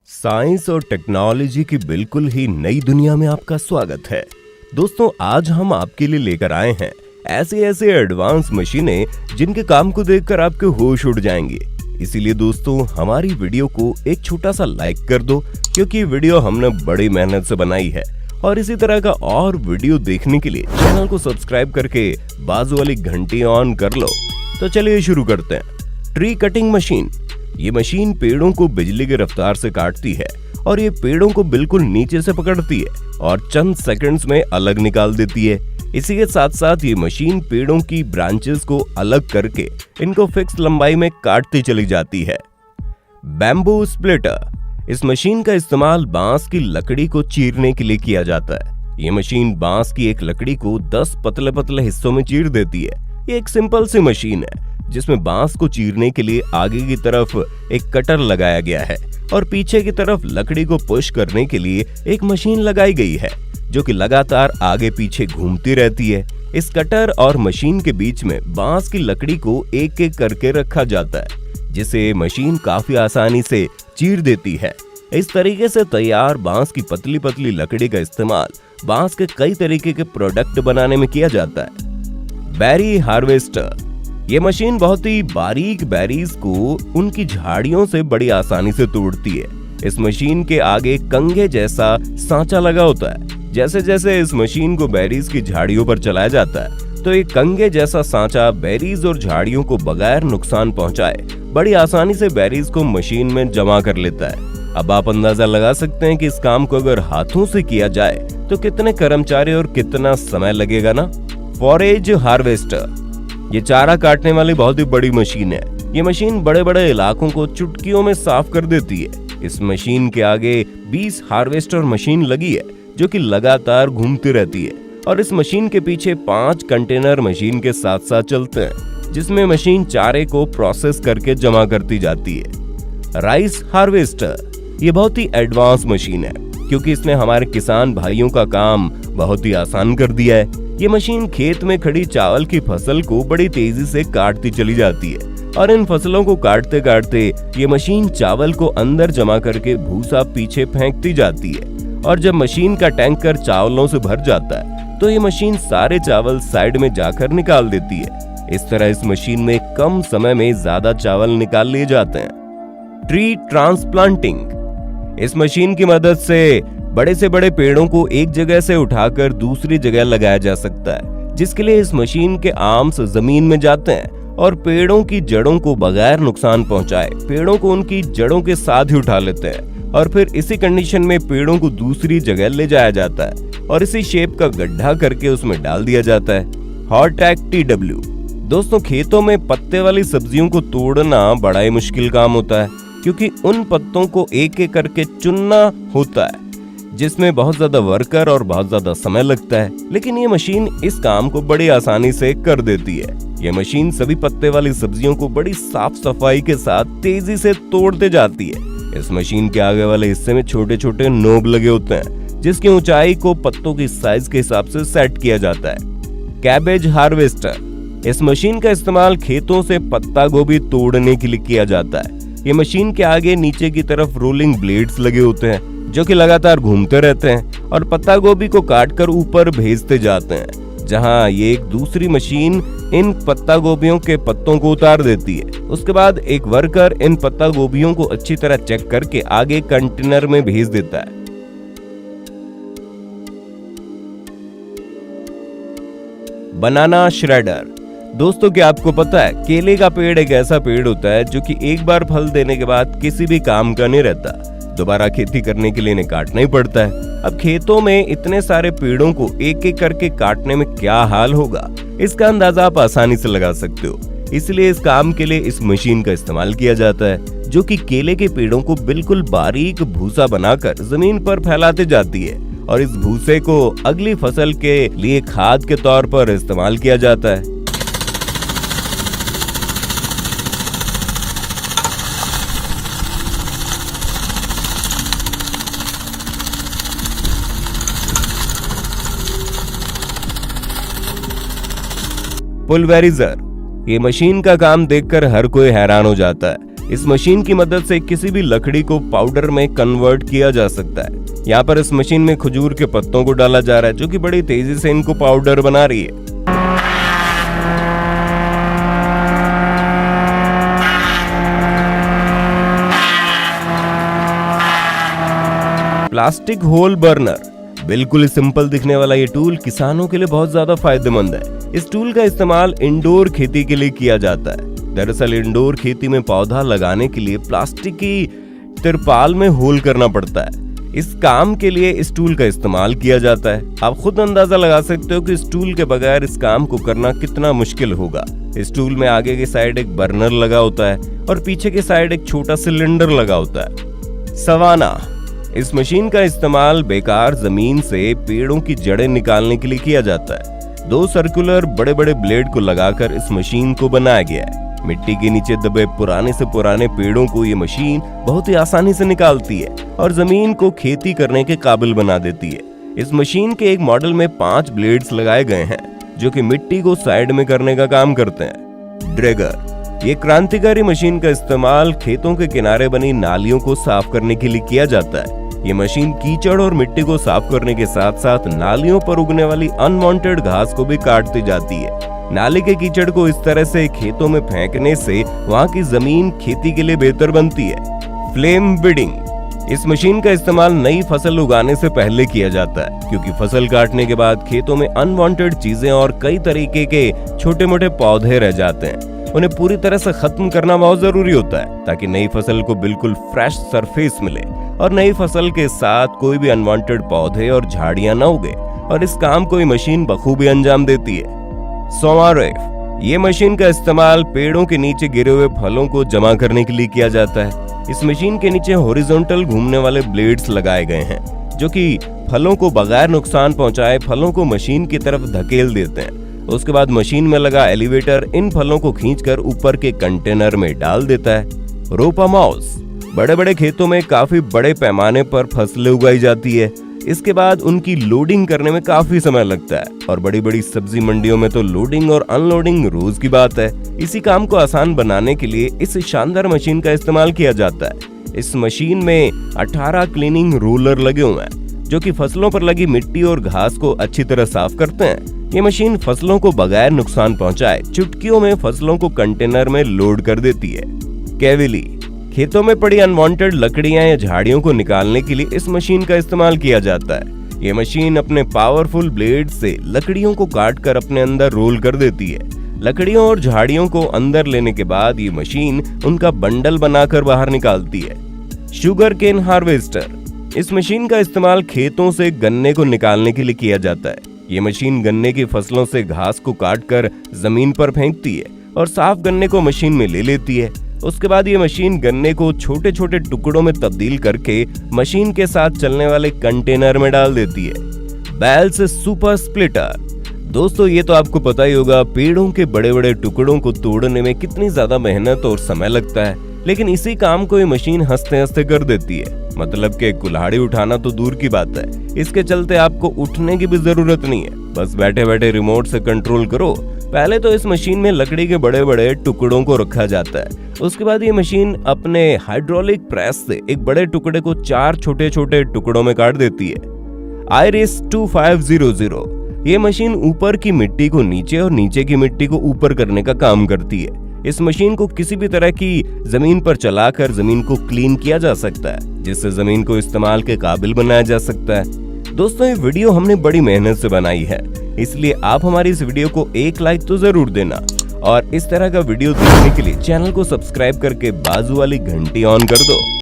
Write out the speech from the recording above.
Science और technology की बिल्कुल ही नई दुनिया में आपका स्वागत है। दोस्तों, आज हम आपके लिए लेकर आए हैं ऐसे एडवांस मशीनें जिनके काम को देखकर आपके होश उड़ जाएंगे। इसीलिए दोस्तों, हमारी वीडियो को एक छोटा सा लाइक कर दो, क्योंकि वीडियो हमने बड़ी मेहनत से बनाई है। और इसी तरह का और वीडियो देखने के लिए चैनल को सब्सक्राइब करके बाजू वाली घंटी ऑन कर लो। तो चलिए शुरू करते हैं। Tree cutting machine. ये मशीन पेड़ों को बिजली की रफ्तार से काटती है और ये पेड़ों को बिल्कुल नीचे से पकड़ती है और चंद सेकंड्स में अलग निकाल देती है। इसी के साथ साथ ये मशीन पेड़ों की ब्रांचेस को अलग करके इनको फिक्स लंबाई में काटती चली जाती है। Bamboo splitter. इस मशीन का इस्तेमाल बांस की लकड़ी को चीरने के लिए किया जाता है। ये मशीन बांस की एक लकड़ी को 10 पतले पतले हिस्सों में चीर देती है। ये एक सिंपल सी मशीन है जिसमें बांस को चीरने के लिए आगे की तरफ एक कटर लगाया गया है और पीछे की तरफ लकड़ी को पुश करने के लिए एक मशीन लगाई गई है जो कि लगातार आगे पीछे घूमती रहती है। इस कटर और मशीन के बीच में बांस की लकड़ी को एक एक करके रखा जाता है, जिसे मशीन काफी आसानी से चीर देती है। इस तरीके से तैयार बांस की पतली पतली लकड़ी का इस्तेमाल बांस के कई तरीके के प्रोडक्ट बनाने में किया जाता है। Berry harvester. ये मशीन बहुत ही बारीक बेरीज को उनकी झाड़ियों से बड़ी आसानी से तोड़ती है। इस मशीन के आगे कंघे जैसा सांचा लगा होता है। जैसे जैसे इस मशीन को बेरीज की झाड़ियों पर चलाया जाता है तो एक कंघे जैसा सांचा बेरीज और झाड़ियों को बगैर नुकसान पहुंचाए बड़ी आसानी से बेरीज को मशीन में जमा कर लेता है। अब आप अंदाजा लगा सकते हैं कि इस काम को अगर हाथों से किया जाए तो कितने कर्मचारी और कितना समय लगेगा ना। Forage harvester. ये चारा काटने वाली बहुत ही बड़ी मशीन है। ये मशीन बड़े बड़े इलाकों को चुटकियों में साफ कर देती है। इस मशीन के आगे 20 हार्वेस्टर मशीन लगी है जो कि लगातार घूमती रहती है और इस मशीन के पीछे 5 कंटेनर मशीन के साथ साथ चलते हैं, जिसमें मशीन चारे को प्रोसेस करके जमा करती जाती है। Rice harvester. ये बहुत ही एडवांस मशीन है क्योंकि इसने हमारे किसान भाइयों का काम बहुत ही आसान कर दिया है। ये मशीन खेत में खड़ी चावल की फसल को बड़ी तेजी से काटती चली जाती है और इन फसलों को काटते काटते ये मशीन चावल को अंदर जमा करके भूसा पीछे फेंकती जाती है। और जब मशीन का टैंकर चावलों से भर जाता है तो ये मशीन सारे चावल साइड में जाकर निकाल देती है। इस तरह इस मशीन में कम समय में ज्यादा चावल निकाल लिए जाते हैं। Tree transplanting. इस मशीन की मदद से बड़े से बड़े पेड़ों को एक जगह से उठाकर दूसरी जगह लगाया जा सकता है, जिसके लिए इस मशीन के आर्म्स जमीन में जाते हैं और पेड़ों की जड़ों को बगैर नुकसान पहुंचाए पेड़ों को उनकी जड़ों के साथ ही उठा लेते हैं और फिर इसी कंडीशन में पेड़ों को दूसरी जगह ले जाया जाता है और इसी शेप का गड्ढा करके उसमें डाल दिया जाता है। हॉर्टैक TW। दोस्तों, खेतों में पत्ते वाली सब्जियों को तोड़ना बड़ा ही मुश्किल काम होता है क्योंकि उन पत्तों को एक एक करके चुनना होता है, जिसमें बहुत ज्यादा वर्कर और बहुत ज्यादा समय लगता है। लेकिन ये मशीन इस काम को बड़ी आसानी से कर देती है। ये मशीन सभी पत्ते वाली सब्जियों को बड़ी साफ सफाई के साथ तेजी से तोड़ते जाती है। इस मशीन के आगे वाले हिस्से में छोटे छोटे नोब लगे होते हैं, जिसकी ऊंचाई को पत्तों की साइज के हिसाब से सेट किया जाता है। Cabbage harvester. इस मशीन का इस्तेमाल खेतों से पत्ता गोभी तोड़ने के लिए किया जाता है। ये मशीन के आगे नीचे की तरफ रोलिंग ब्लेड्स लगे होते हैं जो कि लगातार घूमते रहते हैं और पत्ता गोभी को काटकर ऊपर भेजते जाते हैं, जहां ये एक दूसरी मशीन इन पत्ता गोभियों के पत्तों को उतार देती है। उसके बाद एक वर्कर इन पत्ता गोभियों को अच्छी तरह चेक करके आगे कंटेनर में भेज देता है। बनाना श्रेडर। दोस्तों, क्या आपको पता है केले का पेड़ एक ऐसा पेड़ होता है जो कि एक बार फल देने के बाद किसी भी काम का नहीं रहता, दोबारा खेती करने के लिए इन्हें काटना ही पड़ता है। अब खेतों में इतने सारे पेड़ों को एक एक करके काटने में क्या हाल होगा, इसका अंदाजा आप आसानी से लगा सकते हो। इसलिए इस काम के लिए इस मशीन का इस्तेमाल किया जाता है जो कि केले के पेड़ों को बिल्कुल बारीक भूसा बनाकर जमीन पर फैलाते जाती है और इस भूसे को अगली फसल के लिए खाद के तौर पर इस्तेमाल किया जाता है। पुलवेराइजर। ये मशीन का काम देखकर हर कोई हैरान हो जाता है। इस मशीन की मदद से किसी भी लकड़ी को पाउडर में कन्वर्ट किया जा सकता है। यहाँ पर इस मशीन में खजूर के पत्तों को डाला जा रहा है, जो कि बड़ी तेजी से इनको पाउडर बना रही है। प्लास्टिक होल बर्नर, बिल्कुल सिंपल दिखने वाला ये टूल किसानों के लिए बहुत ज्यादा फायदेमंद है। इस टूल का इस्तेमाल इंडोर खेती के लिए किया जाता है। दरअसल इंडोर खेती में पौधा लगाने के लिए प्लास्टिक की तिरपाल में होल करना पड़ता है। इस काम के लिए इस टूल का इस्तेमाल किया जाता है। आप खुद अंदाजा लगा सकते हो कि इस टूल के बगैर इस काम को करना कितना मुश्किल होगा। इस टूल में आगे की साइड एक बर्नर लगा होता है और पीछे की साइड एक छोटा सिलेंडर लगा होता है। सवाना, इस मशीन का इस्तेमाल बेकार जमीन से पेड़ों की जड़ें निकालने के लिए किया जाता है। 2 सर्कुलर बड़े बड़े ब्लेड को लगाकर इस मशीन को बनाया गया है। मिट्टी के नीचे दबे पुराने से पुराने पेड़ों को ये मशीन बहुत ही आसानी से निकालती है और जमीन को खेती करने के काबिल बना देती है। इस मशीन के एक मॉडल में 5 ब्लेड्स लगाए गए हैं, जो कि मिट्टी को साइड में करने का काम करते हैं। ड्रैगर, ये क्रांतिकारी मशीन का इस्तेमाल खेतों के किनारे बनी नालियों को साफ करने के लिए किया जाता है। ये मशीन कीचड़ और मिट्टी को साफ करने के साथ साथ नालियों पर उगने वाली अनवांटेड घास को भी काटती जाती है। नाले के कीचड़ को इस तरह से खेतों में फेंकने से वहां की जमीन खेती के लिए बेहतर बनती है। फ्लेम बीडिंग, इस मशीन का इस्तेमाल नई फसल उगाने से पहले किया जाता है, क्योंकि फसल काटने के बाद खेतों में अनवांटेड चीजें और कई तरीके के छोटे मोटे पौधे रह जाते हैं। उन्हें पूरी तरह से खत्म करना बहुत जरूरी होता है, ताकि नई फसल को बिल्कुल फ्रेश सरफेस मिले और नई फसल के साथ कोई भी अनवांटेड पौधे और झाड़ियां न उगे, और इस काम को ये मशीन बखूबी अंजाम देती है। सोमारेफ, ये मशीन का इस्तेमाल पेड़ों के नीचे गिरे हुए फलों को जमा करने के लिए किया जाता है। इस मशीन के नीचे हॉरिजॉन्टल घूमने वाले ब्लेड्स लगाए गए हैं, जो कि फलों को बगैर नुकसान पहुंचाए फलों को मशीन की तरफ धकेल देते हैं। उसके बाद मशीन में लगा एलिवेटर इन फलों को खींचकर ऊपर के कंटेनर में डाल देता है। रोपा माउस, बड़े बड़े खेतों में काफी बड़े पैमाने पर फसलें उगाई जाती है। इसके बाद उनकी लोडिंग करने में काफी समय लगता है, और बड़ी बड़ी सब्जी मंडियों में तो लोडिंग और अनलोडिंग रोज की बात है। इसी काम को आसान बनाने के लिए इस शानदार मशीन का इस्तेमाल किया जाता है। इस मशीन में 18 क्लीनिंग रोलर लगे हुए हैं, जो कि फसलों पर लगी मिट्टी और घास को अच्छी तरह साफ करते हैं। ये मशीन फसलों को बगैर नुकसान पहुंचाए चुटकियों में फसलों को कंटेनर में लोड कर देती है। कैविली, खेतों में पड़ी अनवांटेड लकड़ियां या झाड़ियों को निकालने के लिए इस मशीन का इस्तेमाल किया जाता है। ये मशीन अपने पावरफुल ब्लेड से लकड़ियों को काटकर अपने अंदर रोल कर देती है। लकड़ियों और झाड़ियों को अंदर लेने के बाद ये मशीन उनका बंडल बनाकर बाहर निकालती है। शुगर केन हार्वेस्टर, इस मशीन का इस्तेमाल खेतों से गन्ने को निकालने के लिए किया जाता है। ये मशीन गन्ने की फसलों से घास को काटकर जमीन पर फेंकती है और साफ गन्ने को मशीन में ले लेती है। उसके बाद ये मशीन गन्ने को छोटे छोटे टुकड़ों में तब्दील करके मशीन के साथ चलने वाले कंटेनर में डाल देती है। बेल्स सुपर स्प्लिटर, दोस्तों ये तो आपको पता ही होगा, पेड़ों के बड़े बड़े टुकड़ों को तोड़ने में कितनी ज्यादा मेहनत और समय लगता है, लेकिन इसी काम को ये मशीन हंसते हंसते कर देती है। मतलब कि कुल्हाड़ी उठाना तो दूर की बात है, इसके चलते आपको उठने की भी जरूरत नहीं है, बस बैठे बैठे रिमोट से कंट्रोल करो। पहले तो इस मशीन में लकड़ी के बड़े बड़े टुकड़ों को रखा जाता है। उसके बाद ये मशीन अपने हाइड्रोलिक प्रेस से एक बड़े टुकड़े को 4 छोटे छोटे टुकड़ों में काट देती है। आयरिस 2500, ये मशीन ऊपर की मिट्टी को नीचे और नीचे की मिट्टी को ऊपर करने का काम करती है। इस मशीन को किसी भी तरह की जमीन पर चलाकर जमीन को क्लीन किया जा सकता है, जिससे जमीन को इस्तेमाल के काबिल बनाया जा सकता है। दोस्तों ये वीडियो हमने बड़ी मेहनत से बनाई है, इसलिए आप हमारी इस वीडियो को एक लाइक तो जरूर देना, और इस तरह का वीडियो देखने के लिए चैनल को सब्सक्राइब करके बाजू वाली घंटी ऑन कर दो।